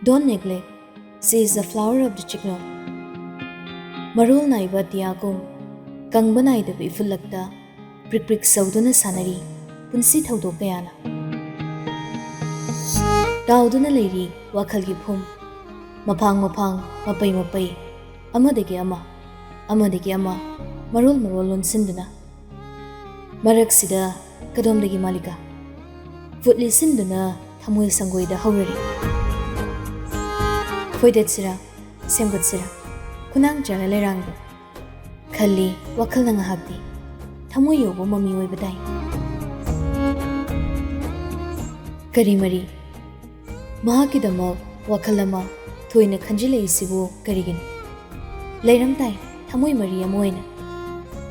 Don't neglect. She is the flower of the chickno. Marul naiba tiyagum. Kangba naida bi fulakta. Prik prik sauduna sanari. Punsi thawdok kayana. Tauduna leiri wakhalgi phum. Mapang mapai mapai. Amadagi ama. Marul lonsinduna. Marak sida kadomdagi malika. Futli sinduna thamoy sangoida hawrari. Foidet sira, semgot sira, kunang jara lerangdo. Khalli wakhal nang hakti. Thamoy yobo mami oy badai. Kari mari. Mahaki damak wakhal lama thoina khanjile isibu karigin. Leiram tai thamoy mari amoina.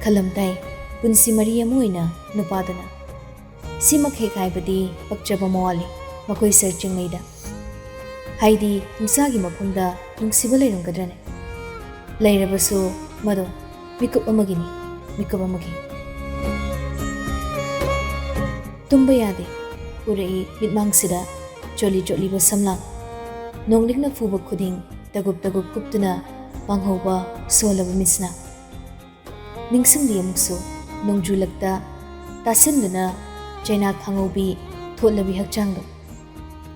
Khalam tai punsi mari amoina nupadana. Simak hekai badi pakjaba mawali makoi searching leida. Haidi nungsagi mapunda nungsiba leirunggadrane. Leirabasu mado mikup amagi. Tumba yade urei mitmangsida joli basamlang. Nonglikna fuba khuding tagup kuptuna panghoba solaba misna. Ningsingdi amuksu nongjulakta tasinduna China Kangobi Tolabi Hakchangdo.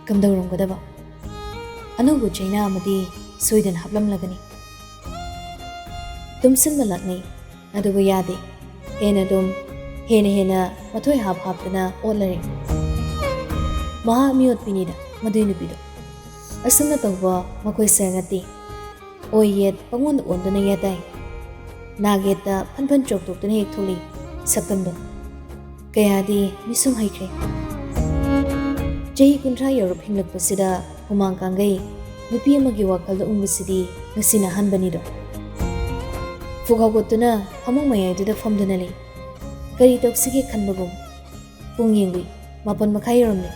Kamdawrong Gadaba. Anubu China Amadi Sweden Hablam Lagani. Tumsin Malakni, Adubayade, Henadum, Hena, Matoy Hapana, Olari. Maha Miot Pinida, Madunubido. Asana Tova, Makoi Sangati. O yet, Pangun Ondana Yatai. Nageta, Panpan Chok to the Hekuli, Sakando. Kayadi misum haikre. Jahi kuntra Europe hinglak pasida humang kangai nupi amagi wakal da umbasidi ngasina hanbanido. Fugagotuna hamung mayay da famdana le. Kari toksige khanbagum. Pungyengwi mapan makhayromle.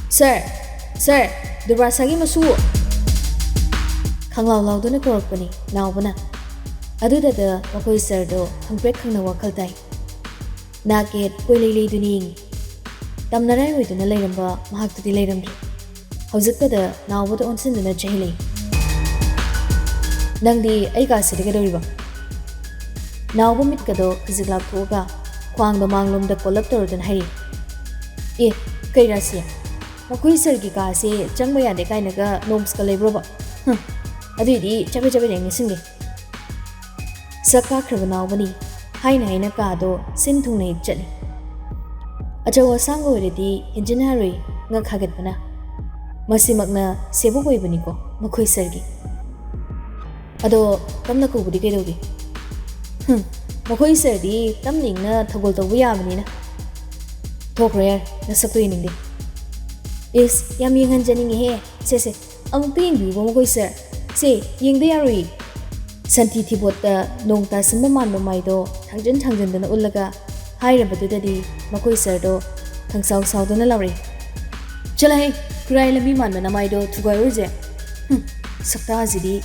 Sir, Dubrasagi masu. Khanglaw duna korakpani nawbana. Aduda da makoi sir do hangprek khangna wakal tai. Naket Koilei Duning Tamnarai with an Alaramba, Mahakti Laramdi. Hauzaka now what on Sin in a Chile. Nangdi Ega Sidigadoriba. Now Mitkado, Kizila Toga, Kwang the Manglum the Collector than Harry. Eh, Kairasia. Makui Sergika say, Jangmaya de Kainaga, Nomska Lebroba. Adidi, Chabi and Singi. Saka Kravanavani. Haina Kado, Sintunay Jelly. Ajawa Sango Redi, Engineering, Ngakagatana. Masimagna, Sebugo Benico, Makoi Sergi. Ado, Tamnako Budigadogi. Makoi Sergi, Tamning, Togolto Viavanina. Talk rare, the Sapuini. Is Yaming and Jenning here, says it. I'm paying you, Mokoi Sir. Say, Ying they are read. Santi Tibota, Nongta Simamano Maido, Tangent than Ulaga, Higher Badudadi, Makoi Serdo, Tangsao Southern Lorry. Chalai, cry Labiman Namaido to Guaruze. Saktazidi.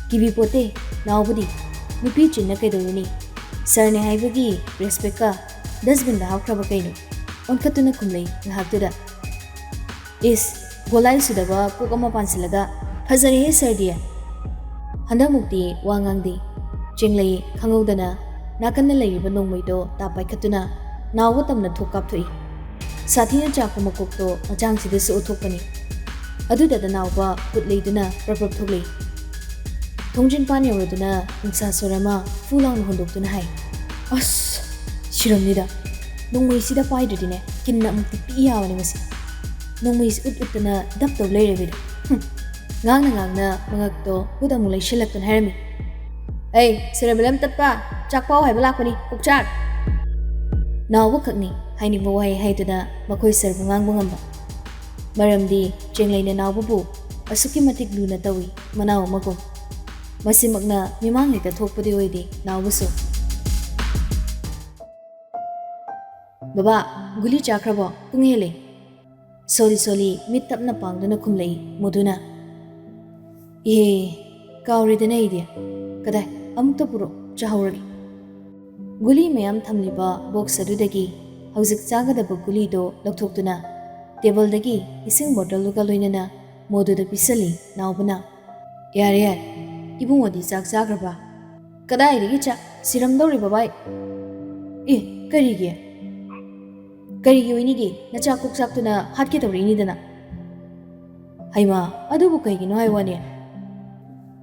Givi Pote, nobody. Nipich in Nakadoni. Sarne Haivagi, Respecta, Desmond the Hakrabakano. On Katuna Kumley, the Haktuda. Is Golai Sudaba, Pukama Pansilaga, Hazari Sardia. Handamukti wangangdi Jinglei Kangodana Nakana Laiba Nongmaido Tapai Katuna Nawatamna Tokap Tui Satina Jakumakokto Ajangsi this Otopani Aduda the Nawa put Laduna Rapper Tuli Tongjin Pani Roduna Insa Sorama Fulang Hondokuna Hai As Shiramida Nongmai Sida Paidine Kinamukti Piawanimasi Nongmais Ututana Dapto Layer Ngangna Mangakto, Udamulay Shilakton Hermi. Hey, Cerebellum Tapa, Chakpo, I Balakoni, Ukchak. Now Wukakni, Haini Boy Haituna, Makoi Servangamba. Maramdi, Jinglane and Albubu, Asuki Matic Luna Tawi, Manao Magum. Masimagna, Mimang the Tokpudi Oidi, now Wusu. Baba, Guli Chakrabo, Pungele. Soli, meet up Napang, the Nakumlay, Moduna. Kauri the Nadia. Kada, Amtopuro, Jahorgi. Guli mayam Tamliba, box Adudagi, Hauzik Saga the Bugulido, Loktokuna, Table dagi, Ising Bottle Lugaluina, ꯃꯣꯗꯨꯗ ꯄꯤꯁꯜꯂꯤ ꯅꯥꯎꯕꯅ ꯌꯥꯔꯦ ꯌꯥꯔꯦ ꯏꯕꯨꯡꯉꯣꯗꯤ ꯆꯥꯛ ꯆꯥꯈ꯭ꯔꯕ ꯀꯗꯥꯏꯗꯒꯤ ꯆꯥꯛ ꯁꯤꯔꯝꯗꯧꯔꯤ ꯕꯕꯥꯏ ꯑꯦ ꯀꯔꯤꯒꯤ ꯑꯣꯏꯅꯤꯒꯦ ꯅꯆꯥ ꯀꯣꯛꯆꯥꯛꯇꯨꯅ ꯍꯥꯠꯀꯦ ꯇꯧꯔꯛꯏꯅꯤꯗꯅ ꯍꯩꯃꯥ ꯑꯗꯨꯕꯨ ꯀꯩꯒꯤꯅꯣ ꯍꯥꯏ ꯋꯥꯅꯦ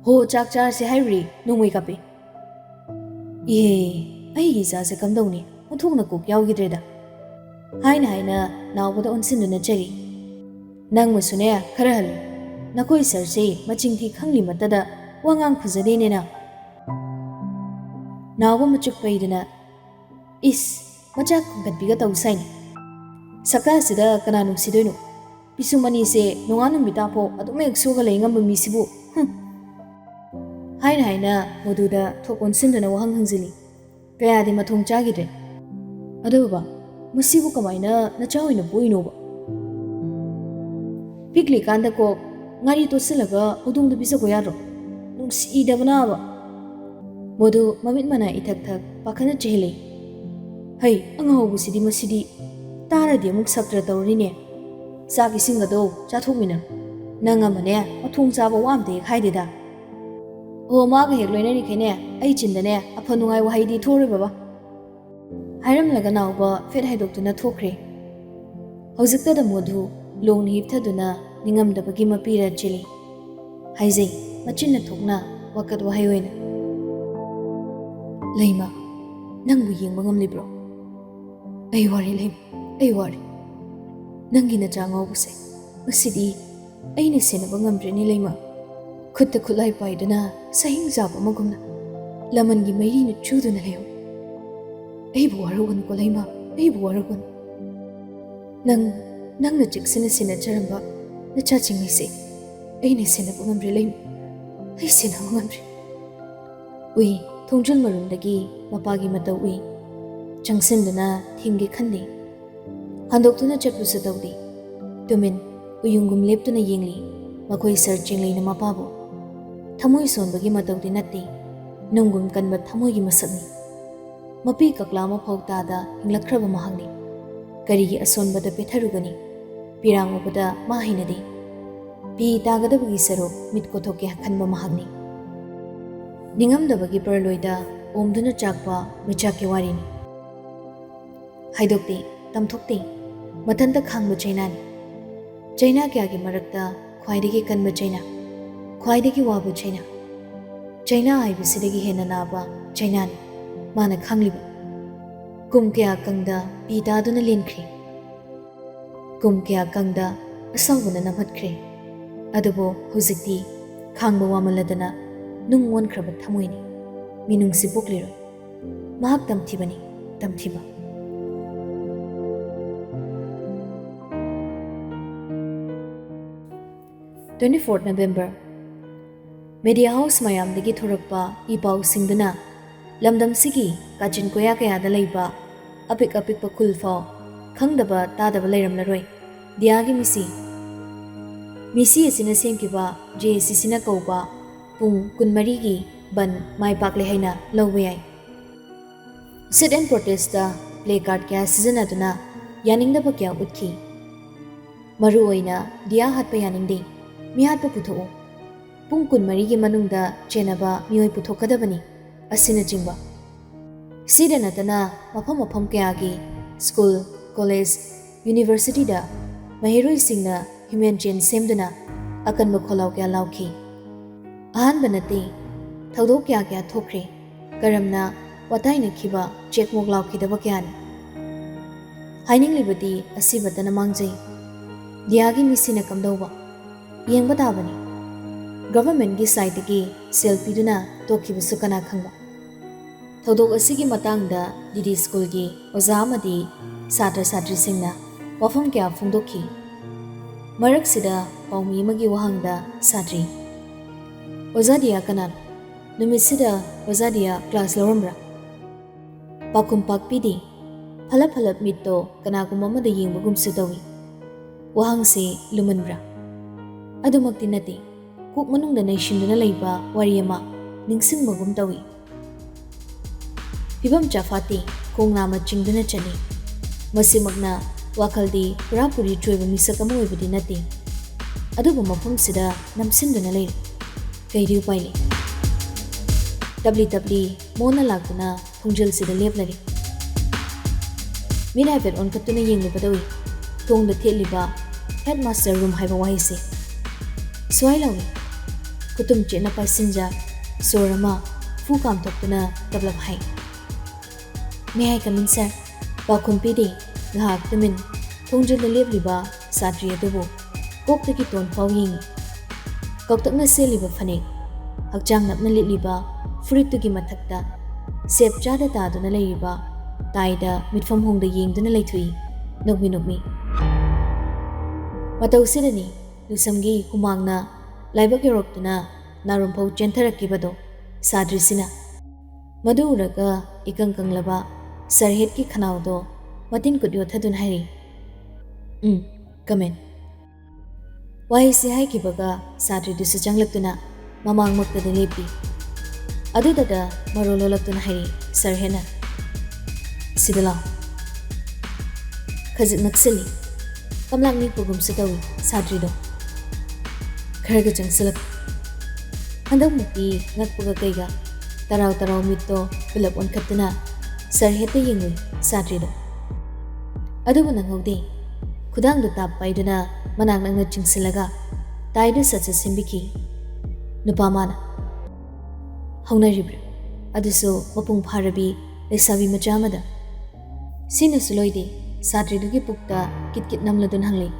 ꯍꯣ ꯆꯥꯛ ꯆꯥꯔꯁꯦ ꯍꯥꯏꯔꯨꯔꯤ ꯅꯣꯡꯃꯩ ꯀꯥꯞꯄꯤ ꯏꯍꯦ ꯑꯩꯒꯤ ꯏꯆꯥꯁꯦ ꯀꯝꯗꯧꯅꯤ ꯑꯣꯟꯊꯣꯛꯅ ꯀꯣꯛ ꯌꯥꯎꯈꯤꯗ꯭ꯔꯦꯗ ꯍꯥꯏꯅ ꯅꯥꯎꯕꯗ ꯑꯣꯟꯁꯤꯟꯗꯨꯅ ꯆꯩꯔꯤ ꯅꯪꯕꯨꯁꯨꯅꯦ ꯈꯔ ꯍꯜꯂꯨ ꯅꯈꯣꯏ ꯁꯔꯁꯦ ꯃꯆꯤꯡ ꯊꯤ ꯈꯪꯂꯤꯃꯠꯇꯗ ꯋꯥꯉꯥꯡ ꯐꯖꯗꯦꯅꯦꯅ ꯅꯥꯎꯕ ꯃꯆꯨꯛ ꯄꯩꯗꯨꯅ ꯏꯁ ꯃꯆꯥ ꯈꯣꯡꯒꯠꯄꯤꯒ ꯇꯧ ꯁꯥꯏꯅꯤ ꯁꯛꯇꯥꯁꯤꯗ ꯀꯅꯥ ꯅꯨꯡꯁꯤꯗꯣꯏꯅꯣ ꯄꯤꯁꯨꯝ ꯑꯅꯤꯁꯦ ꯅꯣꯡꯉꯥꯟ ꯅꯨꯃꯤꯠꯇꯥꯐꯥꯎ ꯑꯗꯨꯝ ꯍꯦꯛ ꯁꯨꯒ ꯂꯩ ꯉꯝꯕ ꯃꯤꯁꯤꯕꯨ ꯍꯥꯏꯅ ꯃꯗꯨꯗ ꯊꯣꯛ ꯑꯣꯟꯁꯤꯟꯗꯨꯅ ꯋꯥꯍꯪ ꯍꯪꯖꯤꯜꯂꯤ ꯀꯌꯥꯗꯤ ꯃꯊꯣꯡ ꯆꯥꯈꯤꯗ꯭ꯔꯦ ꯑꯗꯨ ꯕꯕꯥ ꯃꯁꯤꯕꯨ ꯀꯃꯥꯏꯅ ꯅꯆꯥ ꯑꯣꯏꯅ ꯄꯣꯛꯏꯅꯣꯕ ꯄꯤꯛꯂꯤꯀꯥꯟꯗ ꯀꯣꯛ ꯉꯥꯔꯤ ꯇꯣꯠꯁꯤꯜꯂꯒ ꯍꯧꯗꯣꯡꯗ ꯄꯤꯖꯈꯣ ꯌꯥꯗ꯭ꯔꯣ ꯅꯨꯡꯁꯤꯗꯕꯅꯕ ꯃꯗꯨ ꯃꯃꯤꯠ ꯃꯅꯥ ꯏꯊꯛ ꯊꯛ ꯄꯥꯈꯠꯅ ꯆꯦꯜꯂꯤ ꯍꯩ ꯑꯉꯥꯎꯕꯁꯤꯗꯤ ꯃꯁꯤꯗꯤ ꯇꯥꯔꯗꯤ ꯑꯃꯨꯛ ꯁꯛꯇ꯭ꯔ ꯇꯧꯔꯤꯅꯦ ꯆꯥꯛ ꯏꯁꯤꯡꯒꯗꯣ ꯆꯥꯊꯣꯛꯃꯤꯟꯅ ꯅꯪ ꯑꯃꯅꯦ ꯃꯊꯣꯡ ꯆꯥꯕ ꯋꯥ ꯑꯝꯇ ꯍꯦꯛ ꯍꯥꯏꯗꯦꯗ ꯑꯣ ꯃꯥꯒ ꯍꯦꯛ ꯂꯣꯏꯅꯔꯤꯈꯩꯅꯦ ꯑꯩ ꯆꯤꯟꯗꯅꯦ ꯑꯐ ꯅꯨꯡꯉꯥꯏ ꯋꯥꯍꯩꯗꯤ ꯊꯣꯛꯔꯣꯏ ꯕꯕꯥ ꯍꯥꯏꯔꯝꯂꯒ ꯅꯥꯎꯕ ꯐꯦꯠ ꯍꯥꯏꯗꯣꯛꯇꯨꯅ ꯊꯣꯛꯈ꯭ꯔꯦ ꯍꯧꯖꯤꯛꯇꯗ ꯃꯣꯙꯨ ꯂꯣꯡꯅ ꯍꯤꯞꯊꯗꯨꯅ ꯅꯤꯡꯉꯝꯗꯕꯒꯤ ꯃꯄꯤꯔ ꯆꯦꯜꯂꯤ ꯍꯥꯏꯖꯩ ꯃꯆꯤꯟꯅ ꯊꯣꯛꯅ ꯋꯥꯀꯠ ꯋꯥꯍꯩ ꯑꯣꯏꯅ ꯂꯩꯃ ꯅꯪꯕꯨ ꯌꯦꯡꯕ ꯉꯝꯂꯤꯕ꯭ꯔꯣ ꯑꯩ ꯋꯥꯔꯤ ꯂꯩꯃ ꯑꯩ ꯋꯥꯔꯤ ꯅꯪꯒꯤ ꯅꯆꯥ ꯉꯥꯎꯕꯁꯦ ꯉꯁꯤꯗꯤ ꯑꯩꯅ ꯁꯦꯟꯅꯕ ꯉꯝꯗ꯭ꯔꯦꯅꯦ ꯂꯩꯃ ꯈꯨꯠꯇ ꯈꯨꯠꯂꯥꯏ ꯄꯥꯏꯗꯨꯅ ꯁꯍꯤꯡ ꯆꯥꯕ ꯑꯃꯒꯨꯝꯅ ꯂꯃꯟꯒꯤ ꯃꯩꯔꯤꯅ ꯆꯨꯗꯨꯅ ꯂꯩꯍꯧ ꯑꯩꯕꯨ ꯋꯥꯔꯧꯒꯅꯨꯀꯣ ꯂꯩꯃ ꯑꯩꯕꯨ ꯋꯥꯔꯧꯒꯅꯨ ꯅꯪꯅ ꯆꯦꯛꯁꯤꯟꯅ ꯁꯦꯟꯅꯖꯔꯝꯕ ꯅꯆꯥ ꯆꯤꯡꯃꯩꯁꯦ ꯑꯩꯅ ꯁꯦꯟꯅꯕ ꯉꯝꯗ꯭ꯔꯦ ꯂꯩꯃ ꯑꯩ ꯁꯦꯟꯅꯕ ꯉꯝꯗ꯭ꯔꯦ ꯎꯏ ꯊꯣꯡꯖꯤꯜ ꯃꯔꯨꯝꯗꯒꯤ ꯃꯄꯥꯒꯤ ꯃꯇꯧ ꯎꯏ ꯆꯪꯁꯤꯟꯗꯨꯅ ꯊꯦꯡꯒꯦ ꯈꯟꯗꯦ ꯍꯟꯗꯣꯛꯇꯨꯅ ꯆꯠꯄꯁꯨ ꯇꯧꯗꯦ ꯇꯨꯃꯤꯟ ꯎꯌꯨꯡꯒꯨꯝ ꯂꯦꯞꯇꯨꯅ ꯌꯦꯡꯂꯤ ꯃꯈꯣꯏ ꯁꯔ ꯆꯤꯡꯂꯩꯅ ꯃꯄꯥꯕꯨ ꯊꯃꯣꯏ ꯁꯣꯟꯕꯒꯤ ꯃꯇꯧꯗꯤ ꯅꯠꯇꯦ ꯅꯨꯡꯒꯨꯝ ꯀꯟꯕ ꯊꯃꯣꯏꯒꯤ ꯃꯁꯛꯅꯤ ꯃꯄꯤ ꯀꯛꯂꯥ ꯑꯃ ꯐꯥꯎ ꯇꯥꯗ ꯍꯤꯡꯂꯛꯈ꯭ꯔꯕ ꯃꯍꯥꯛꯅꯤ ꯀꯔꯤꯒꯤ ꯑꯁꯣꯟꯕꯗ ꯄꯦꯊꯔꯨꯒꯅꯤ ꯄꯤꯔꯥꯡ ꯎꯕꯗ ꯃꯥ ꯍꯩꯅꯗꯦ ꯄꯤ ꯇꯥꯒꯗꯕꯒꯤ ꯁꯔꯨꯛ ꯃꯤꯠ ꯀꯣꯊꯣꯛꯀꯦ ꯈꯟꯕ ꯃꯍꯥꯛꯅꯤ ꯅꯤꯡꯉꯝꯗꯕꯒꯤ ꯄꯔꯂꯣꯏꯗ ꯑꯣꯝꯗꯨꯅ ꯆꯥꯛꯄ ꯃꯩꯆꯥꯛꯀꯤ ꯋꯥꯔꯤꯅꯤ ꯍꯥꯏꯗꯣꯛꯇꯦ ꯇꯝꯊꯣꯛꯇꯦ ꯃꯊꯟꯇ ꯈꯥꯡꯕ ꯆꯩꯅꯥꯅꯤ ꯆꯩꯅꯥ ꯀꯌꯥꯒꯤ ꯃꯔꯛꯇ ꯈ꯭ꯋꯥꯏꯗꯒꯤ ꯀꯟꯕ ꯆꯩꯅꯥ ꯈ꯭ꯋꯥꯏꯗꯒꯤ ꯋꯥꯕ ꯆꯩꯅꯥ ꯆꯩꯅꯥ ꯍꯥꯏꯕꯁꯤꯗꯒꯤ ꯍꯦꯟꯅ ꯅꯥꯕ ꯆꯩꯅꯥꯅꯤ ꯃꯥꯅ ꯈꯪꯂꯤꯕ ꯀꯨꯝ ꯀꯌꯥ ꯀꯪꯗ ꯄꯤ ꯇꯥꯗꯨꯅ ꯂꯦꯟꯈ꯭ꯔꯦ ꯀꯨꯝ ꯀꯌꯥ ꯀꯪꯗ ꯑꯁꯥꯎꯕꯅ ꯅꯝꯍꯠꯈ꯭ꯔꯦ ꯑꯗꯨꯕꯨ ꯍꯧꯖꯤꯛꯇꯤ ꯈꯥꯡꯕ ꯋꯥꯃꯜꯂꯗꯅ ꯅꯨꯡ ꯑꯣꯟꯈ꯭ꯔꯕ ꯊꯃꯣꯏꯅꯤ ꯃꯤꯅꯨꯡꯁꯤ ꯄꯣꯛꯂꯤꯔꯣꯏ ꯃꯍꯥꯛ ꯇꯝꯊꯤꯕꯅꯤ ꯇꯝꯊꯤꯕ 24 November Media House mayamdagi thorakpa ipau-singduna lamdamsigi kachin koya kayada leiba apik pa khulfao khangdaba tadaba leiramlaroi diagi misi asina semkiba JCC na kauba pung kunmari gi ban mai pakle haina lawbe yai sit and protest da placard kya season aduna yaningdaba kya utkhi maru oina dia hatpa yaningde mihatpa putho pung kunmari gi manungda chenaba mioi puthokadabani asina jingba sida natana mafam kya gi school college university da mahiroi singna human chain semduna akanba kholau kya lauki ahan banate thodok kya thokre karamna wataina khiba checkmok lauki daba kyan haining libati asibadana mangjai diagi misina kamdauba yengba tabani government gi side gi selfie duna tokhiba sukana khangba thodok asigi matangda didi school gi oza amadi satra satri singna wafam kya phungdokhi marak sida paumi magi wahangda satri oza dia kanan numisida oza dia class lorambra pakum pakpidi phalap mitto kanagum amada yengbagum sudawi wahang se lumanbra adumakti nati kuk manungda naishinduna leiba wariyama ningsingmagum tawi Pibam chafati kongnama chingduna chani masimagna wakaldi purapuri choiba misakama oibadi nati ꯑꯗꯨꯕꯨ ꯃꯐꯝꯁꯤꯗ ꯅꯝꯁꯤꯟꯗꯨꯅ ꯂꯩꯔꯤ꯫ ꯀꯩꯗꯤ ꯎꯄꯥꯏ ꯂꯩ? ꯇꯞꯂꯤ ꯇꯞꯂꯤ ꯃꯣꯟꯅ ꯂꯥꯛꯇꯨꯅ ꯊꯣꯡꯖꯤꯜꯁꯤꯗ ꯂꯦꯞꯂꯔꯤ꯫ ꯃꯤꯅ ꯍꯥꯏꯐꯦꯠ ꯑꯣꯟꯈꯠꯇꯨꯅ ꯌꯦꯡꯂꯨꯕꯗ ꯎꯏ ꯊꯣꯡꯗ ꯊꯦꯠꯂꯤꯕ ꯍꯦꯗꯃꯥꯁꯇꯔ ꯔꯨꯝ ꯍꯥꯏꯕ ꯋꯥꯍꯩꯁꯦ꯫ ꯁ꯭ꯋꯥꯏ ꯂꯥꯎꯏ ꯈꯨꯇꯨꯝ ꯆꯦꯠꯅ ꯄꯥꯏꯁꯤꯟꯖ ꯁꯣꯔ ꯑꯃ ꯐꯨ ꯀꯥꯝꯊꯣꯛꯇꯨꯅ ꯇꯞꯂꯞ ꯍꯥꯏ꯫ ꯃꯦ ꯑꯥꯏ ꯀꯝ ꯏꯟ ꯁꯔ? ꯄꯥꯎꯈꯨꯝ ꯄꯤꯗꯦ ꯉꯍꯥꯛ ꯇꯨꯃꯤꯟ ꯊꯣꯡꯖꯤꯜꯗ ꯂꯦꯞꯂꯤꯕ ꯁꯥꯇ꯭ꯔꯤ ꯑꯗꯨꯕꯨ ꯀꯣꯛꯇꯒꯤ ꯇꯣꯟ ꯐꯥꯎ ꯌꯦꯡꯏ꯫ ꯀꯧꯇꯛꯅ ꯁꯦꯠꯂꯤꯕ ꯐꯅꯦꯛ, ꯍꯛꯆꯥꯡ ꯅꯞꯅ ꯂꯤꯠꯂꯤꯕ ꯐꯨꯔꯤꯠꯇꯨꯒꯤ ꯃꯊꯛꯇ ꯁꯦꯞ ꯆꯥꯗ ꯇꯥꯗꯨꯅ ꯂꯩꯔꯤꯕ ꯇꯥꯏꯗ ꯃꯤꯠꯐꯝ ꯍꯣꯡꯗ ꯌꯦꯡꯗꯨꯅ ꯂꯩꯊꯣꯛꯏ ꯅꯣꯛꯃꯤ ꯅꯣꯛꯃꯤ꯫ ꯃꯇꯧꯁꯤꯗꯅꯤ ꯂꯨꯁꯝꯒꯤ ꯍꯨꯃꯥꯡꯅ ꯂꯥꯏꯕꯛ ꯌꯧꯔꯛꯇꯨꯅ ꯅꯥꯔꯨꯝꯐꯥꯎ ꯆꯦꯟꯊꯔꯛꯈꯤꯕꯗꯣ ꯁꯥꯇ꯭ꯔꯤꯁꯤꯅ꯫ ꯃꯗꯨ ꯎꯔꯒ ꯏꯀꯪ ꯀꯪꯂꯕ ꯁꯔꯍꯦꯠꯀꯤ ꯈꯅꯥꯎꯗꯣ ꯃꯇꯤꯟ ꯀꯨꯠ ꯌꯣꯠꯊꯗꯨꯅ ꯍꯥꯏꯔꯤ, ꯀꯃꯦꯟ꯫ ꯋꯥꯍꯩꯁꯤ ꯍꯥꯏꯈꯤꯕꯒ ꯁꯥꯇ꯭ꯔꯤꯗꯨꯁꯨ ꯆꯪꯂꯛꯇꯨꯅ ꯃꯃꯥꯡꯃꯛꯇꯗ ꯂꯦꯞꯄꯤ꯫ ꯑꯗꯨꯗ ꯃꯔꯣꯜ ꯂꯣꯜꯂꯛꯇꯨꯅ ꯍꯥꯏꯔꯤ ꯁꯔꯍꯦꯠꯅ, ꯁꯤꯗ ꯂꯥꯎ꯫ ꯈꯖꯤꯛ ꯅꯛꯁꯤꯜꯂꯤ꯫ ꯀꯝꯂꯥꯛ ꯅꯤꯛꯄꯒꯨꯝꯁꯨ ꯇꯧꯏ ꯁꯥꯇ꯭ꯔꯤꯗꯣ꯫ ꯈꯔꯒ ꯆꯪꯁꯤꯜꯂꯛ꯫ ꯍꯟꯗꯛꯃꯨꯛꯇꯤ ꯉꯛꯄꯒ ꯀꯩꯒ ꯇꯔꯥꯎ ꯇꯔꯥꯎ ꯃꯤꯠꯇꯣ ꯄꯨꯂꯞ ꯑꯣꯟꯈꯠꯇꯨꯅ ꯁꯔꯍꯦꯠꯇ ꯌꯦꯡꯂꯨꯏ ꯁꯥꯇ꯭ꯔꯤꯗꯣ꯫ ꯑꯗꯨꯕꯨ ꯅꯪꯍꯧꯗꯦ꯫ ꯈꯨꯗꯥꯡꯗꯣ ꯇꯥꯞ ꯄꯥꯏꯗꯨꯅ ꯃꯅꯥꯛ ꯅꯛꯅ ꯆꯤꯡꯁꯤꯜꯂꯒ ꯇꯥꯏꯗꯨ ꯁꯠ ꯁꯠ ꯁꯤꯟꯕꯤꯈꯤ ꯅꯨꯄꯥ ꯃꯥꯅ꯫ ꯍꯧꯅꯔꯤꯕ꯭ꯔꯥ? ꯑꯗꯨꯁꯨ ꯃꯄꯨꯡ ꯐꯥꯔꯕꯤ ꯂꯩꯁꯥꯕꯤ ꯃꯆꯥ ꯑꯃꯗ꯫ ꯁꯤꯅꯁꯨ ꯂꯣꯏꯗꯦ ꯁꯥꯇ꯭ꯔꯤꯗꯨꯒꯤ ꯄꯨꯛꯇ ꯀꯤꯠ ꯀꯤꯠ ꯅꯝꯂꯗꯨꯅ ꯍꯪꯂꯛꯏ,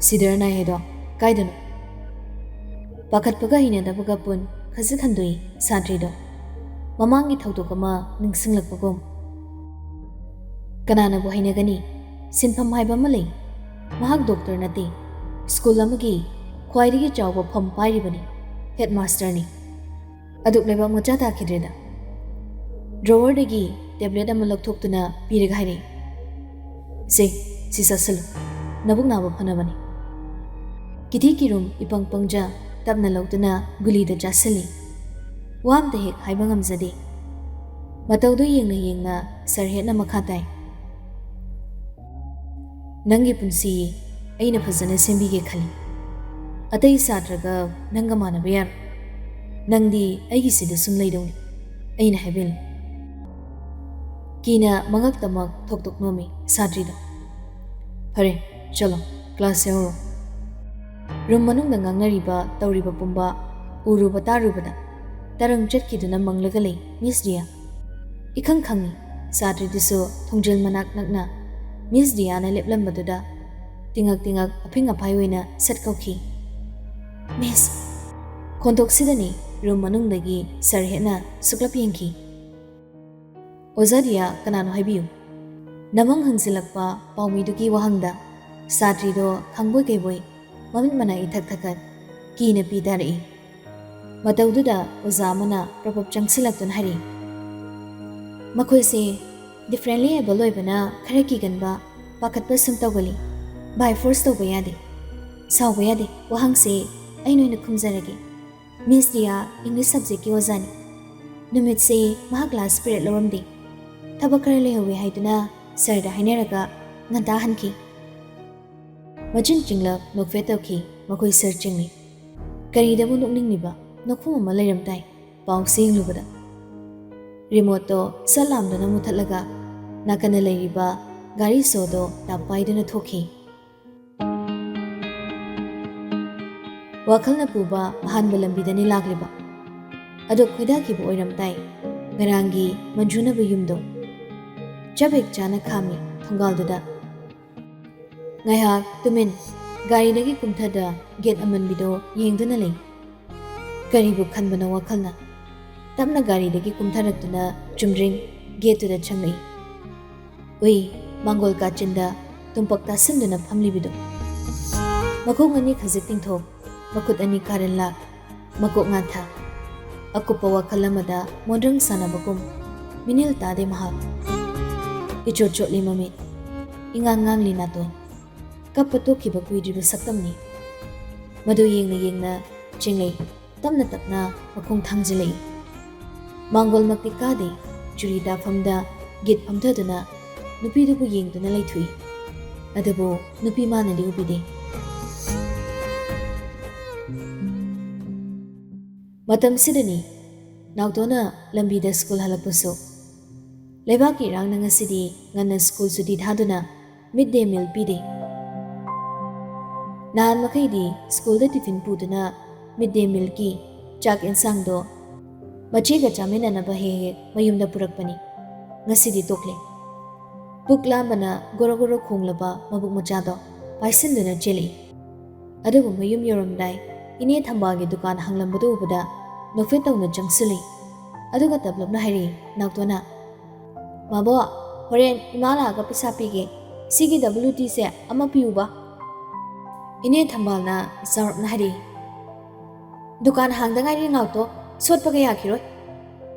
ꯁꯤꯗꯔ ꯅꯥꯏ ꯍꯥꯏꯗꯣ ꯀꯥꯏꯗꯅꯣ? ꯄꯥꯈꯠꯄꯒ ꯍꯩꯅꯗꯕꯒ ꯄꯨꯟ ꯈꯖꯤꯛ ꯍꯟꯗꯣꯛꯏ ꯁꯥꯇ꯭ꯔꯤꯗꯣ ꯃꯃꯥꯡꯒꯤ ꯊꯧꯗꯣꯛ ꯑꯃ ꯅꯤꯡꯁꯤꯡꯂꯛꯄꯒꯨꯝ꯫ ꯀꯅꯥꯅꯕꯨ ꯍꯩꯅꯒꯅꯤ? ꯁꯤꯟꯐꯝ ꯍꯥꯏꯕ ꯑꯃ ꯂꯩ꯫ ꯃꯍꯥꯛ ꯗꯣꯛꯇꯔ ꯅꯠꯇꯦ, ꯁ꯭ꯀꯨꯜ ꯑꯃꯒꯤ ꯈ꯭ꯋꯥꯏꯗꯒꯤ ꯆꯥꯎꯕ ꯐꯝ ꯄꯥꯏꯔꯤꯕꯅꯤ, ꯍꯦꯗꯃꯥꯁꯇꯔꯅꯤ꯫ ꯑꯗꯨꯛ ꯂꯩꯕꯥꯛ ꯃꯆꯥ ꯇꯥꯈꯤꯗ꯭ꯔꯦꯗ꯫ ꯗ꯭ꯔꯣꯋꯔꯗꯒꯤ ꯇꯦꯕ꯭ꯂꯦꯠ ꯑꯃ ꯂꯧꯊꯣꯛꯇꯨꯅ ꯄꯤꯔꯒ ꯍꯥꯏꯔꯛꯏ, ꯁꯤ ꯆꯥꯁꯤꯜꯂꯨ, ꯅꯕꯨꯛ ꯅꯥꯕ ꯐꯅꯕꯅꯤ꯫ ꯀꯤꯊꯤ ꯀꯤꯔꯨꯝ ꯏꯄꯪ ꯄꯪꯖ ꯇꯞꯅ ꯂꯧꯗꯨꯅ ꯒꯨꯂꯤꯗ ꯆꯥꯁꯤꯜꯂꯤ꯫ ꯋꯥ ꯑꯝꯇ ꯍꯦꯛ ꯍꯥꯏꯕ ꯉꯝꯖꯗꯦ꯫ ꯃꯇꯧꯗꯨ ꯌꯦꯡꯅ ꯌꯦꯡꯅ ꯁꯔꯍꯦꯠꯅ ꯃꯈꯥ ꯇꯥꯏ, ꯅꯪꯒꯤ ꯄꯨꯟꯁꯤ ꯑꯩꯅ ꯐꯖꯅ ꯁꯦꯝꯕꯤꯒꯦ ꯈꯜꯂꯤ꯫ ꯑꯇꯩ ꯁꯥꯇ꯭ꯔꯒ ꯅꯪꯒ ꯃꯥꯟꯅꯕ ꯌꯥꯔꯣꯏ꯫ ꯅꯪꯗꯤ ꯑꯩꯒꯤꯁꯤꯗ ꯁꯨꯝ ꯂꯩꯗꯧꯅꯤ ꯑꯩꯅ ꯍꯥꯏꯕꯤꯜꯂꯤ꯫ ꯀꯤꯅ ꯃꯉꯛꯇꯃꯛ ꯊꯣꯛ ꯅꯣꯝꯃꯤ ꯁꯥꯇ꯭ꯔꯤꯗꯣ꯫ ꯐꯔꯦ ꯆꯠꯂꯣ, ꯀ꯭ꯂꯥꯁ ꯌꯥꯎꯔꯣ꯫ ꯔꯨꯝ ꯃꯅꯨꯡꯗ ꯉꯥꯡꯅꯔꯤꯕ ꯇꯧꯔꯤꯕ ꯄꯨꯝꯕ ꯎꯔꯨꯕ ꯇꯥꯔꯨꯕꯗ ꯇꯔꯪ ꯆꯠꯈꯤꯗꯨꯅ ꯃꯪꯂꯒ ꯂꯩ ꯃꯤꯁ ꯗꯤꯌꯥ꯫ ꯏꯈꯪ ꯈꯪꯏ ꯁꯥꯇ꯭ꯔꯤꯗꯨꯁꯨ ꯊꯣꯡꯖꯤꯜ ꯃꯅꯥꯛ ꯅꯛꯅ ꯃꯤꯁ ꯗꯤꯌꯥꯅ ꯂꯦꯞꯂꯝꯕꯗꯨꯗ ꯇꯤꯉꯛ ꯇꯤꯉꯛ ꯑꯐꯤꯡ ꯑꯐꯥꯏ ꯑꯣꯏꯅ ꯁꯠ ꯀꯧꯈꯤ, ꯃꯤꯁ꯫ ꯈꯣꯟꯊꯣꯛꯁꯤꯗꯅꯤ ꯔꯨꯝ ꯃꯅꯨꯡꯗꯒꯤ ꯁꯔꯍꯦꯠꯅ ꯁꯨꯛꯂꯞ ꯌꯦꯡꯈꯤ꯫ ꯑꯣꯖꯥ ꯗꯤꯌꯥ ꯀꯅꯥꯅꯣ ꯍꯥꯏꯕꯤꯌꯨ꯫ ꯅꯃꯪ ꯍꯪꯖꯤꯜꯂꯛꯄ ꯄꯥꯎꯃꯤꯗꯨꯒꯤ ꯋꯥꯍꯪꯗ ꯁꯥꯇ꯭ꯔꯤꯗꯣ ꯈꯪꯕꯣꯏ ꯀꯩꯕꯣꯏ ꯃꯃꯤꯠ ꯃꯅꯥ ꯏꯊꯛ ꯊꯛꯀꯠ ꯀꯤꯅ ꯄꯤ ꯇꯥꯔꯛꯏ꯫ ꯃꯇꯧꯗꯨꯗ ꯑꯣꯖꯥ ꯑꯃꯅ ꯄ꯭ꯔꯄꯞ ꯆꯪꯁꯤꯜꯂꯛꯇꯨꯅ ꯍꯥꯏꯔꯛꯏ, ꯃꯈꯣꯏꯁꯦ ꯗꯤꯐ꯭ꯔꯦꯟꯠꯂꯤ ꯑꯦꯕꯜ ꯑꯣꯏꯕꯅ ꯈꯔ ꯀꯤꯒꯟꯕ, ꯄꯥꯈꯠꯄ ꯁꯨꯝ ꯇꯧꯒꯜꯂꯤ꯫ ꯕꯥꯏ ꯐꯣꯔꯁ ꯇꯧꯕ ꯌꯥꯗꯦ, ꯁꯥꯎꯕ ꯌꯥꯗꯦ꯫ ꯋꯥꯍꯪꯁꯦ ꯑꯩꯅ ꯑꯣꯏꯅ ꯈꯨꯝꯖꯔꯒꯦ꯫ ꯃꯤꯁ ꯗꯤꯌꯥ ꯏꯪꯂꯤꯁ ꯁꯕꯖꯦꯛꯀꯤ ꯑꯣꯖꯥꯅꯤ꯫ ꯅꯨꯃꯤꯠꯁꯦ ꯃꯍꯥꯛ ꯀ꯭ꯂꯥꯁ ꯄꯤꯔꯤꯌꯠ ꯂꯧꯔꯝꯗꯦ꯫ ꯊꯕꯛ ꯈꯔ ꯂꯩꯍꯧꯋꯦ ꯍꯥꯏꯗꯨꯅ ꯁꯔꯗ ꯍꯥꯏꯅꯔꯒ ꯉꯟꯇꯥ ꯍꯟꯈꯤ꯫ ꯃꯆꯤꯟ ꯆꯤꯡꯂꯞ ꯅꯣꯛꯐꯦꯠ ꯇꯧꯈꯤ ꯃꯈꯣꯏ ꯁꯔ ꯆꯤꯡꯂꯤ꯫ ꯀꯔꯤꯗꯕꯨ ꯅꯣꯛꯅꯤꯡꯂꯤꯕ ꯅꯣꯛꯐꯝ ꯑꯃ ꯂꯩꯔꯝ ꯇꯥꯏ ꯄꯥꯎꯁꯦ ꯌꯦꯡꯂꯨꯕꯗ꯫ ꯔꯤꯃꯣꯠꯇꯣ ꯁꯠ ꯂꯥꯝꯗꯨꯅ ꯃꯨꯊꯠꯂꯒ ꯅꯥꯀꯟꯗ ꯂꯩꯔꯤꯕ ꯒꯥꯔꯤ ꯁꯣꯗꯣ ꯇꯥꯞ ꯄꯥꯏꯗꯨꯅ ꯊꯣꯛꯈꯤ꯫ ꯋꯥꯈꯜꯅ ꯄꯨꯕ ꯑꯍꯥꯟꯕ ꯂꯝꯕꯤꯗꯅꯤ ꯂꯥꯛꯂꯤꯕ꯫ ꯑꯗꯨ ꯈꯣꯏꯗꯥꯈꯤꯕ ꯑꯣꯏꯔꯝ ꯇꯥꯏ ꯉꯔꯥꯡꯒꯤ ꯃꯟꯖꯨꯅꯕ ꯌꯨꯝꯗꯣ꯫ ꯆꯞ ꯍꯦꯛ ꯆꯥꯅ ꯈꯥꯝꯃꯤ ꯊꯣꯡꯒꯥꯜꯗꯨꯗ꯫ ꯉꯥꯏꯍꯥꯛ ꯇꯨꯃꯤꯟ ꯒꯥꯔꯤꯗꯒꯤ ꯀꯨꯝꯊꯗ ꯒꯦꯠ ꯑꯃꯟꯕꯤꯗꯣ ꯌꯦꯡꯗꯨꯅ ꯂꯩ꯫ ꯀꯔꯤꯕꯨ ꯈꯟꯕꯅꯣ ꯋꯥꯈꯜꯅ ꯇꯞꯅ ꯒꯥꯔꯤꯗꯒꯤ ꯀꯨꯝꯊꯔꯛꯇꯨꯅ ꯆꯨꯝꯗ꯭ꯔꯤꯡ ꯒꯦꯠꯇꯨꯗ ꯆꯪꯂꯛꯏ꯫ ꯎꯏ ꯃꯥꯡꯒꯣꯜ ꯀꯥꯆꯤꯟꯗ ꯇꯨꯝꯄꯛ ꯇꯥꯁꯤꯟꯗꯨꯅ ꯐꯝꯂꯤꯕꯗꯣ꯫ ꯃꯈꯣꯡ ꯑꯅꯤ ꯈꯖꯤꯛ ꯇꯤꯡꯊꯣꯛ, ꯃꯈꯨꯠ ꯑꯅꯤ ꯀꯥꯔꯟ ꯂꯥꯛ, ꯃꯀꯣꯛ ꯉꯥꯟꯊ, ꯑꯀꯨꯞꯄ ꯋꯥꯈꯜ ꯑꯃꯗ ꯃꯣꯟꯗ꯭ꯔꯪ ꯁꯥꯟꯅꯕꯒꯨꯝ ꯃꯤꯅꯤꯜ ꯇꯥꯗꯦ ꯃꯍꯥꯛ꯫ ꯏꯆꯣꯠ ꯆꯣꯠꯂꯤ ꯃꯃꯤꯠ, ꯏꯉꯥꯡ ꯉꯥꯡꯂꯤ ꯅꯥꯇꯣꯟ, ꯀꯞꯄ ꯇꯣꯛꯈꯤꯕ ꯀꯨꯏꯗ꯭ꯔꯤꯕ ꯁꯛꯇꯝꯅꯤ꯫ ꯃꯗꯨ ꯌꯦꯡꯅ ꯌꯦꯡꯅ ꯆꯤꯡꯂꯩ ꯇꯞꯅ ꯇꯞꯅ ꯃꯈꯣꯡ ꯊꯥꯡꯖꯤꯜꯂꯛꯏ꯫ ꯃꯥꯡꯒꯣꯜꯃꯛꯇꯤ ꯀꯥꯗꯦ, ꯆꯨꯔꯤ ꯇꯥꯐꯝꯗ ꯒꯤꯠ ꯐꯝꯊꯗꯨꯅ ꯅꯨꯄꯤꯗꯨꯕꯨ ꯌꯦꯡꯗꯨꯅ ꯂꯩꯊꯣꯛꯏ꯫ ꯑꯗꯨꯕꯨ ꯅꯨꯄꯤ ꯃꯥꯅꯗꯤ ꯎꯕꯤꯗꯦ꯫ ꯃꯇꯝꯁꯤꯗꯅꯤ ꯅꯥꯎꯇꯣꯅ ꯂꯝꯕꯤꯗ ꯁ꯭ꯀꯨꯜ ꯍꯜꯂꯛꯄꯁꯨ ꯂꯩꯕꯥꯛꯀꯤ ꯏꯔꯥꯡꯅ ꯉꯁꯤꯗꯤ ꯉꯟꯅ ꯁ꯭ꯀꯨꯜ ꯁꯨꯇꯤ ꯊꯥꯗꯨꯅ ꯃꯤꯗ ꯗꯦ ꯃꯤꯜ ꯄꯤꯗꯦ ꯅꯍꯥꯟ ꯃꯈꯩꯗꯤ ꯁ꯭ꯀꯨꯜꯗ ꯇꯤꯐꯤꯟ ꯄꯨꯗꯨꯅ ꯃꯤꯗ ꯗꯦ ꯃꯤꯜꯒꯤ ꯆꯥꯛ ꯌꯦꯟꯁꯥꯡꯗꯣ ꯃꯆꯦꯒ ꯆꯥꯃꯤꯟꯅꯅꯕ ꯍꯦꯛ ꯍꯦꯛ ꯃꯌꯨꯝꯗ ꯄꯨꯔꯛꯄꯅꯤ ꯉꯁꯤꯗꯤ ꯇꯣꯛꯂꯦ ꯄꯨꯛ ꯂꯥꯝꯕꯅ ꯒꯣꯔꯣ ꯒꯣꯔꯣ ꯈꯣꯡꯂꯕ ꯃꯕꯨꯛ ꯃꯆꯥꯗꯣ ꯄꯥꯏꯁꯤꯟꯗꯨꯅ ꯆꯦꯜꯂꯛꯏ ꯑꯗꯨꯕꯨ ꯃꯌꯨꯝ ꯌꯧꯔꯝꯗꯥꯏ ꯏꯅꯦ ꯊꯝꯕꯥꯜꯒꯤ ꯗꯨꯀꯥꯟ ꯍꯥꯡꯂꯝꯕꯗꯨ ꯎꯕꯗ ꯅꯣꯛꯐꯦꯠ ꯇꯧꯅ ꯆꯪꯁꯤꯜꯂꯤ ꯑꯗꯨꯒ ꯇꯞꯂꯞꯅ ꯍꯥꯏꯔꯛꯏ ꯅꯥꯎꯇꯣꯅ ꯃꯥꯕꯣ ꯍꯣꯔꯦꯟ ꯏꯃꯥ ꯂꯥꯛꯑꯒ ꯄꯩꯁꯥ ꯄꯤꯒꯦ ꯁꯤꯒꯤ WTꯁꯦ ꯑꯃ ꯄꯤꯌꯨꯕ ꯏꯅꯦ ꯊꯝꯕꯥꯜꯅ ꯆꯥꯎꯔꯞꯅ ꯍꯥꯏꯔꯛꯏ ꯗꯨꯀꯥꯟ ꯍꯥꯡꯗ ꯉꯥꯏꯔꯤ ꯅꯥꯎꯇꯣ ꯁꯣꯠꯄꯒ ꯌꯥꯈꯤꯔꯣꯏ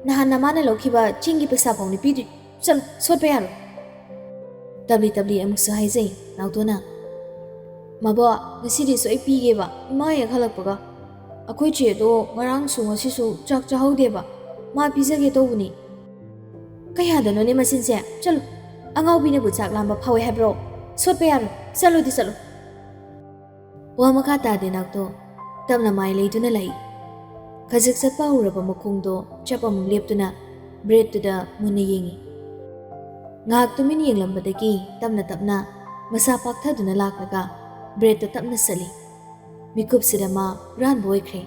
ꯅꯍꯥꯟ ꯅꯃꯥꯅ ꯂꯧꯈꯤꯕ ꯆꯤꯡꯒꯤ ꯄꯩꯁꯥ ꯐꯥꯎꯅꯤ ꯄꯤꯗ꯭ꯔꯤ ꯆꯠꯂꯣ ꯁꯣꯠꯄ ꯌꯥꯔꯣꯏ ꯇꯞꯂꯤ ꯇꯞꯂꯤ ꯑꯃꯨꯛꯁꯨ ꯍꯥꯏꯖꯩ ꯅꯥꯎꯇꯣꯅ ꯃꯥꯕꯣ ꯉꯁꯤꯗꯤ ꯁꯣꯏ ꯄꯤꯒꯦꯕ ꯏꯃꯥ ꯍꯦꯛ ꯍꯜꯂꯛꯄꯒ ꯑꯩꯈꯣꯏ ꯆꯦꯗꯣ ꯉꯔꯥꯡꯁꯨ ꯉꯁꯤꯁꯨ ꯆꯥꯛ ꯆꯥꯍꯧꯗꯦꯕ ꯃꯥ ꯄꯤꯖꯒꯦ ꯇꯧꯕꯅꯤ ꯀꯌꯥꯗꯅꯣꯅꯦ ꯃꯆꯤꯟꯁꯦ ꯆꯠꯂꯣ ꯑꯉꯥꯎꯕꯤꯅꯕꯨ ꯆꯥꯛ ꯂꯥꯝꯕ ꯐꯥꯎꯋꯦ ꯍꯥꯏꯕ꯭ꯔꯣ ꯁꯣꯠꯄ ꯌꯥꯔꯣꯏ ꯆꯠꯂꯣꯗꯤ ꯆꯠꯂꯣ ꯋꯥ ꯃꯈꯥ ꯇꯥꯗꯦ ꯅꯥꯎꯇꯣ ꯇꯞꯅ ꯃꯥꯏ ꯂꯩꯗꯨꯅ ꯂꯩ ꯈꯖꯤꯛ ꯆꯠꯄ ꯍꯧꯔꯕ ꯃꯈꯣꯡꯗꯣ ꯆꯞ ꯑꯃꯨꯛ ꯂꯦꯞꯇꯨꯅ ꯕ꯭ꯔꯦꯗꯇꯨꯗ ꯃꯨꯟꯅ ꯌꯦꯡꯉꯤ ꯉꯥꯏꯍꯥꯛ ꯇꯨꯃꯤꯟ ꯌꯦꯡꯂꯝꯕꯗꯒꯤ ꯇꯞꯅ ꯇꯞꯅ ꯃꯁꯥ ꯄꯥꯛꯊꯗꯨꯅ ꯂꯥꯛꯂꯒ ꯕ꯭ꯔꯦꯗꯇꯣ ꯇꯞꯅ ꯆꯠꯂꯤ ꯃꯤꯀꯨꯞꯁꯤꯗ ꯃꯥ ꯍꯨꯔꯥꯟꯕ ꯑꯣꯏꯈ꯭ꯔꯦ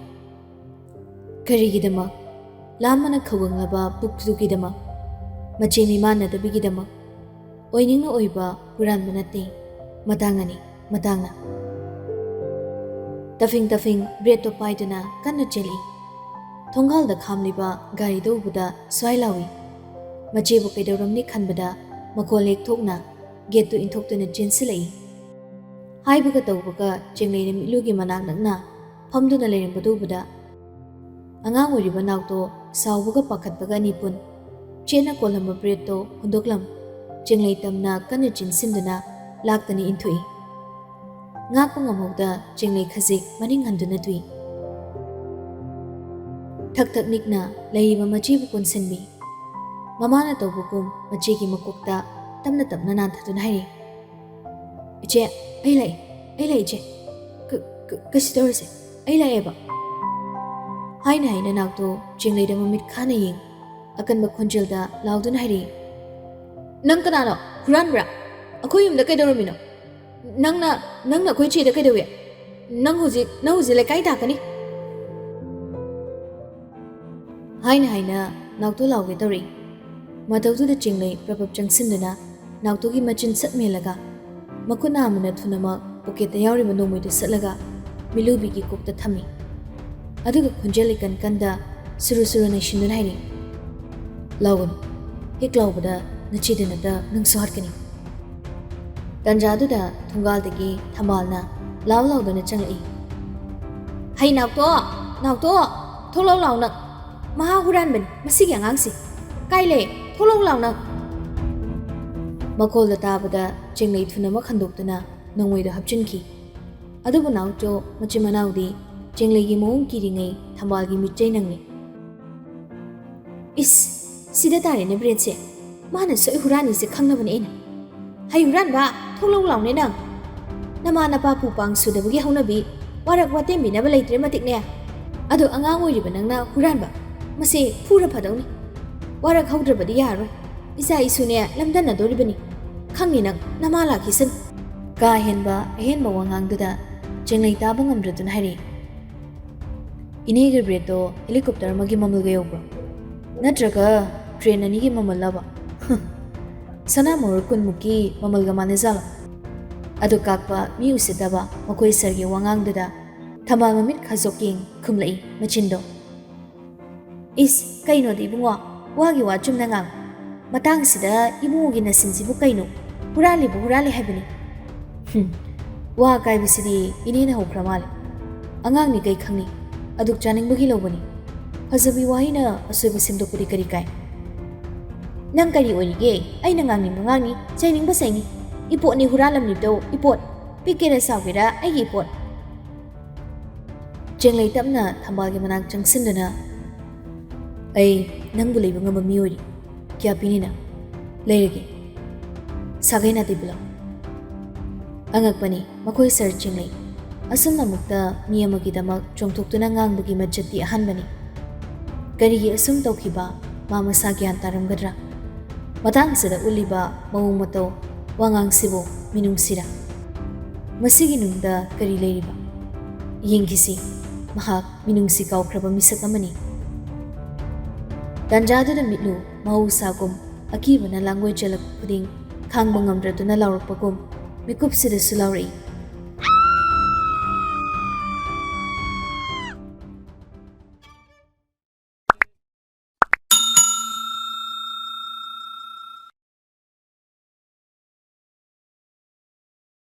ꯀꯔꯤꯒꯤꯗꯃꯛ ꯂꯥꯝꯃꯅ ꯈꯧꯒꯪꯂꯕ ꯄꯨꯛꯇꯨꯒꯤꯗꯃꯛ ꯃꯆꯦ ꯃꯤꯃꯥꯟꯅꯗꯕꯤꯒꯤꯗꯃꯛ ꯑꯣꯏꯅꯤꯡꯅ ꯑꯣꯏꯕ ꯍꯨꯔꯥꯟꯕ ꯅꯠꯇꯦ ꯃꯇꯥꯡꯅꯅꯤ ꯃꯇꯥꯡꯅ ꯇꯐꯤꯡ ꯇꯐꯤꯡ ꯕ꯭ꯔꯦꯗꯇꯣ ꯄꯥꯏꯗꯨꯅ ꯀꯟꯅ ꯆꯦꯜꯂꯤ ꯊꯣꯡꯒꯥꯜꯗ ꯈꯥꯝꯂꯤꯕ ꯒꯥꯔꯤꯗꯣ ꯎꯕꯗ ꯁ꯭ꯋꯥꯏ ꯂꯥꯎꯏ ꯃꯆꯦꯕꯨ ꯀꯩꯗꯧꯔꯝꯅꯤ ꯈꯟꯕꯗ ꯃꯈꯣꯜ ꯂꯦꯛꯊꯣꯛꯅ ꯒꯦꯠꯇꯨ ꯏꯟꯊꯣꯛꯇꯨꯅ ꯆꯦꯟꯁꯤꯜꯂꯛꯏ ꯍꯥꯏꯕꯒ ꯇꯧꯕꯒ ꯆꯦꯡꯂꯩꯅ ꯃꯤꯠꯂꯨꯒꯤ ꯃꯅꯥꯛ ꯅꯛꯅ ꯐꯝꯗꯨꯅ ꯂꯩꯔꯝꯕꯗꯨ ꯎꯕꯗ ꯑꯉꯥꯡ ꯑꯣꯏꯔꯤꯕ ꯅꯥꯎꯇꯣ ꯁꯥꯎꯕꯒ ꯄꯥꯈꯠꯄꯒ ꯑꯅꯤꯄꯨꯟ ꯆꯦꯅ ꯀꯣꯜꯂꯝꯕ ꯕ꯭ꯔꯦꯗꯇꯣ ꯍꯨꯟꯗꯣꯛꯂꯝ ꯆꯦꯡꯂꯩ ꯇꯝꯅ ꯀꯟꯅ ꯆꯤꯟꯁꯤꯟꯗꯨꯅ ꯂꯥꯛꯇꯅ ꯏꯟꯊꯣꯛꯏ ꯉꯥꯛꯄ ꯉꯝꯍꯧꯗ ꯆꯦꯡꯂꯩ ꯈꯖꯤꯛ ꯃꯅꯤꯡ ꯍꯟꯗꯨꯅ ꯇꯨꯏ ꯊꯛ ꯊꯛ ꯅꯤꯛꯅ ꯂꯩꯔꯤꯕ ꯃꯆꯦꯕꯨ ꯀꯣꯟꯁꯤꯟꯕꯤ ꯃꯃꯥꯅ ꯇꯧꯕꯒꯨꯝ ꯃꯆꯦꯒꯤ ꯃꯀꯣꯛꯇ ꯇꯞꯅ ꯇꯞꯅ ꯅꯥꯟꯊꯗꯨꯅ ꯍꯥꯏꯔꯤ ꯏꯆꯦ ꯑꯩ ꯂꯥꯛꯑꯦ ꯏꯆꯦ ꯀꯩꯁꯨ ꯇꯧꯔꯁꯦ ꯑꯩ ꯂꯥꯛꯑꯦꯕ ꯍꯥꯏꯅ ꯍꯥꯏꯅ ꯅꯥꯎꯇꯣ ꯆꯦꯡꯂꯩꯗ ꯃꯃꯤꯠ ꯈꯥꯅ ꯌꯦꯡ ꯑꯀꯟꯕ ꯈꯣꯟꯖꯦꯜꯗ ꯂꯥꯎꯗꯨꯅ ꯍꯥꯏꯔꯛꯏ ꯅꯪ ꯀꯅꯥꯅꯣ ꯍꯨꯔꯥꯟꯕ꯭ꯔꯥ ꯑꯩꯈꯣꯏ ꯌꯨꯝꯗ ꯀꯩꯗꯧꯔꯝꯃꯤꯅꯣ ꯅꯪꯅ ꯑꯩꯈꯣꯏ ꯆꯦꯗ ꯀꯩꯗꯧꯏ ꯅꯪ ꯍꯧꯖꯤꯛ ꯂꯩꯀꯥꯏ ꯇꯥꯛꯀꯅꯤ ꯍꯥꯏꯅ ꯍꯥꯏꯅ ꯅꯥꯎꯇꯣ ꯂꯥꯎꯒꯦ ꯇꯧꯔꯛꯏ ꯃꯇꯧꯗꯨꯗ ꯆꯦꯡꯂꯩ ꯄ꯭ꯔꯄꯞ ꯆꯪꯁꯤꯟꯗꯨꯅ ꯅꯥꯎꯇꯣꯒꯤ ꯃꯆꯤꯟ ꯁꯠ ꯃꯦꯜꯂꯒ ꯃꯈꯨꯠ ꯅꯥꯝꯃꯅ ꯊꯨꯅꯃꯛ ꯄꯣꯀꯦꯠꯇ ꯌꯥꯎꯔꯤꯕ ꯅꯣꯡꯃꯩꯗꯨ ꯁꯠꯂꯒ ꯃꯤꯂꯨꯕꯤꯒꯤ ꯀꯣꯛꯇ ꯊꯝꯃꯤ ꯑꯗꯨꯒ ꯈꯣꯟꯖꯦꯜ ꯏꯀꯟ ꯀꯟꯗ ꯁꯨꯔꯨ ꯁꯨꯔꯨ ꯅꯩꯁꯤꯟꯗꯨꯅ ꯍꯥꯏꯔꯤ ꯂꯥꯎꯒꯅꯨ ꯍꯦꯛ ꯂꯥꯎꯕꯗ ꯅꯆꯦꯗꯅꯇ ꯅꯪꯁꯨ ꯍꯥꯠꯀꯅꯤ ꯇꯟꯖꯥꯗꯨꯗ ꯊꯣꯡꯒꯥꯜꯗꯒꯤ ꯊꯝꯕꯥꯜꯅ ꯂꯥꯎ ꯂꯥꯎꯗꯨꯅ ꯆꯪꯂꯛꯏ ꯍꯩ ꯅꯥꯎꯇꯣ ꯊꯣꯛꯂꯛꯎ ꯂꯥꯎ ꯅꯪ ꯃꯍꯥ ꯍꯨꯔꯥꯟꯕꯅꯤ ꯃꯁꯤꯒꯤ ꯑꯉꯥꯡꯁꯤ ꯀꯥꯏ ꯂꯩ ꯊꯣꯛꯂꯛꯎ ꯂꯥꯎ ꯅꯪ ꯃꯈꯣꯜꯗ ꯇꯥꯕꯗ ꯆꯦꯡꯂꯩ ꯊꯨꯅꯃꯛ ꯍꯟꯗꯣꯛꯇꯨꯅ ꯅꯣꯡꯃꯩꯗꯣ ꯍꯥꯞꯆꯤꯟꯈꯤ ꯑꯗꯨꯕꯨ ꯅꯥꯎꯇꯣ ꯃꯆꯤꯟ ꯃꯅꯥꯎꯗꯤ ꯆꯦꯡꯂꯩꯒꯤ ꯃꯑꯣꯡ ꯀꯤꯔꯤꯉꯩ ꯊꯝꯕꯥꯜꯒꯤ ꯃꯤꯠꯆꯩ ꯅꯪꯉꯤ ꯏꯁ ꯁꯤꯗ ꯇꯥꯔꯦꯅꯦ ꯕ꯭ꯔꯦꯗꯁꯦ ꯃꯥꯅ ꯁꯣꯏ ꯍꯨꯔꯥꯟꯅꯤꯁꯦ ꯈꯪꯅꯕꯅꯦ ꯑꯩꯅ ꯍꯩ ꯍꯨꯔꯥꯟꯕ ꯊꯣꯛꯂꯛꯎ ꯂꯥꯎꯅꯦ ꯅꯪ ꯅꯃꯥ ꯅꯄꯥ ꯄꯨꯄꯥꯡ ꯁꯨꯗꯕꯒꯤ ꯍꯧꯅꯕꯤ ꯋꯥꯔꯛ ꯋꯥꯇꯦꯝꯕꯤꯅꯕ ꯂꯩꯇ꯭ꯔꯦ ꯃꯇꯤꯛꯅꯦ ꯑꯗꯣ ꯑꯉꯥꯡ ꯑꯣꯏꯔꯤꯕ ꯅꯪꯅ ꯍꯨꯔꯥꯟꯕ ꯃꯁꯤ ꯐꯨꯔ ꯐꯗꯧꯅꯤ ꯋꯥꯔꯛ ꯍꯧꯗ꯭ꯔꯕꯗꯤ ꯌꯥꯔꯣꯏ ꯏꯆꯥ ꯏꯁꯨꯅꯦ ꯂꯝꯗꯟꯅꯗꯣꯔꯤꯕꯅꯤ ꯈꯪꯅꯤ ꯅꯪ ꯅꯃꯥ ꯂꯥꯛꯈꯤꯁꯅꯨ ꯀꯥ ꯍꯦꯟꯕ ꯑꯍꯦꯟꯕ ꯋꯥꯉꯥꯡꯗꯨꯗ ꯆꯦꯡꯂꯩ ꯇꯥꯕ ꯉꯝꯗ꯭ꯔꯗꯨꯅ ꯍꯥꯏꯔꯛꯏ ꯏꯅꯦꯒꯤ ꯕ꯭ꯔꯦꯗꯇꯣ ꯍꯦꯂꯤꯀꯣꯞꯇꯔ ꯑꯃꯒꯤ ꯃꯃꯜꯒ ꯌꯧꯕ꯭ꯔꯣ ꯅꯠꯇ꯭ꯔꯒ ꯇ꯭ꯔꯦꯟ ꯑꯅꯤꯒꯤ ꯃꯃꯜꯂꯕ ꯁꯅꯥ ꯃꯣꯍꯣꯔ 10ꯃꯨꯛꯀꯤ ꯃꯃꯜꯒ ꯃꯥꯟꯅꯖꯥꯠꯂꯣ ꯑꯗꯨ ꯀꯥꯛꯄ ꯃꯤ ꯎꯁꯤꯠꯇꯕ ꯃꯈꯣꯏ ꯁꯔꯒꯤ ꯋꯥꯉꯥꯡꯗꯨꯗ ꯊꯝꯕꯥꯜ ꯃꯃꯤꯠ ꯈꯥꯖꯣꯛ ꯌꯦꯡ ꯈꯨꯝꯂꯛꯏ ꯃꯆꯤꯟꯗꯣ ꯏꯁ ꯀꯩꯅꯣꯗꯤ ꯏꯕꯨꯡꯉꯣ ꯋꯥꯒꯤ ꯋꯥ ꯆꯨꯝꯅ ꯉꯥꯡ ꯃꯇꯥꯡꯁꯤꯗ ꯏꯕꯨꯡꯉꯣꯒꯤ ꯅꯁꯤꯟꯁꯤꯕꯨ ꯀꯩꯅꯣ ꯍꯨꯔꯥꯜꯂꯤꯕꯨ ꯍꯨꯔꯥꯜꯂꯤ ꯍꯥꯏꯕꯅꯤ ꯋꯥ ꯀꯥꯏꯕꯁꯤꯗꯤ ꯏꯅꯦꯅ ꯍꯧꯈ꯭ꯔ ꯃꯥꯜꯂꯦ ꯑꯉꯥꯡꯅꯤ ꯀꯩ ꯈꯪꯅꯤ ꯑꯗꯨꯛ ꯆꯥꯅꯤꯡꯕꯒꯤ ꯂꯧꯕꯅꯤ ꯐꯖꯕꯤ ꯋꯥꯍꯩꯅ ꯑꯁꯣꯏꯕ ꯁꯦꯝꯗꯣꯛꯄꯗꯤ ꯀꯔꯤ ꯀꯥꯏ ꯅꯪ ꯀꯔꯤ ꯑꯣꯏꯔꯤꯒꯦ ꯑꯩꯅ ꯉꯥꯡꯅꯤꯡꯕ ꯉꯥꯡꯅꯤ ꯆꯩꯅꯤꯡꯕ ꯆꯩꯅꯤ ꯏꯄꯣꯠꯅꯤ ꯍꯨꯔꯥꯜꯂꯝꯂꯤꯕꯗꯣ ꯏꯄꯣꯠ ꯄꯤꯛꯀꯦꯔꯥ ꯆꯥꯎꯒꯦꯔꯥ ꯑꯩꯒꯤ ꯏꯄꯣꯠ ꯆꯦꯡꯂꯩ ꯇꯞꯅ ꯊꯝꯕꯥꯜꯒꯤ ꯃꯅꯥꯛ ꯆꯪꯁꯤꯟꯗꯨꯅ ꯑꯩ ꯅꯪꯕꯨ ꯂꯩꯕ ꯉꯝꯕ ꯃꯤ ꯑꯣꯏꯔꯤ ꯀꯌꯥ ꯄꯤꯅꯤꯅ ꯂꯩꯔꯒꯦ ꯁꯥꯒꯩ ꯅꯥꯇꯩ ꯄꯨꯂꯞ ꯑꯉꯛꯄꯅꯤ ꯃꯈꯣꯏ ꯁꯔ ꯆꯦꯡꯂꯩ ꯑꯁꯨꯝꯅ ꯑꯃꯨꯛꯇ ꯃꯤ ꯑꯃꯒꯤꯗꯃꯛ ꯆꯣꯡꯊꯣꯛꯇꯨꯅ ꯉꯥꯡꯕꯒꯤ ꯃꯆꯠꯇꯤ ꯑꯍꯥꯟꯕꯅꯤ ꯀꯔꯤꯒꯤ ꯑꯁꯨꯝ ꯇꯧꯈꯤꯕ ꯃꯥ ꯃꯁꯥ ꯒ꯭ꯌꯥꯟ ꯇꯥꯔꯝꯒꯗ꯭ꯔꯥ? ꯃꯇꯥꯡꯁꯤꯗ ꯎꯠꯂꯤꯕ ꯃꯑꯣꯡ ꯃꯇꯧ ꯋꯥꯉꯥꯡꯁꯤꯕꯨ ꯃꯤꯅꯨꯡꯁꯤꯔꯥ? ꯃꯁꯤꯒꯤ ꯅꯨꯡꯗ ꯀꯔꯤ ꯂꯩꯔꯤꯕ? ꯌꯦꯡꯈꯤꯁꯤ, ꯃꯍꯥꯛ ꯃꯤꯅꯨꯡꯁꯤ ꯀꯥꯎꯈ꯭ꯔꯕ ꯃꯤꯁꯛ ꯑꯃꯅꯤ꯫ ꯇꯥꯟꯖꯥꯗꯨꯗ ꯃꯤꯠꯂꯨ ꯃꯍꯧꯁꯥꯒꯨꯝ ꯑꯀꯤꯕꯅ ꯂꯥꯡꯒꯣꯏ ꯆꯜꯂꯛꯄ ꯈꯨꯗꯤꯡ ꯈꯥꯡꯕ ꯉꯝꯗ꯭ꯔꯗꯨꯅ ꯂꯥꯎꯔꯛꯄꯒꯨꯝ ꯃꯤꯀꯨꯞꯁꯤꯗꯁꯨ ꯂꯥꯎꯔꯛꯏ꯫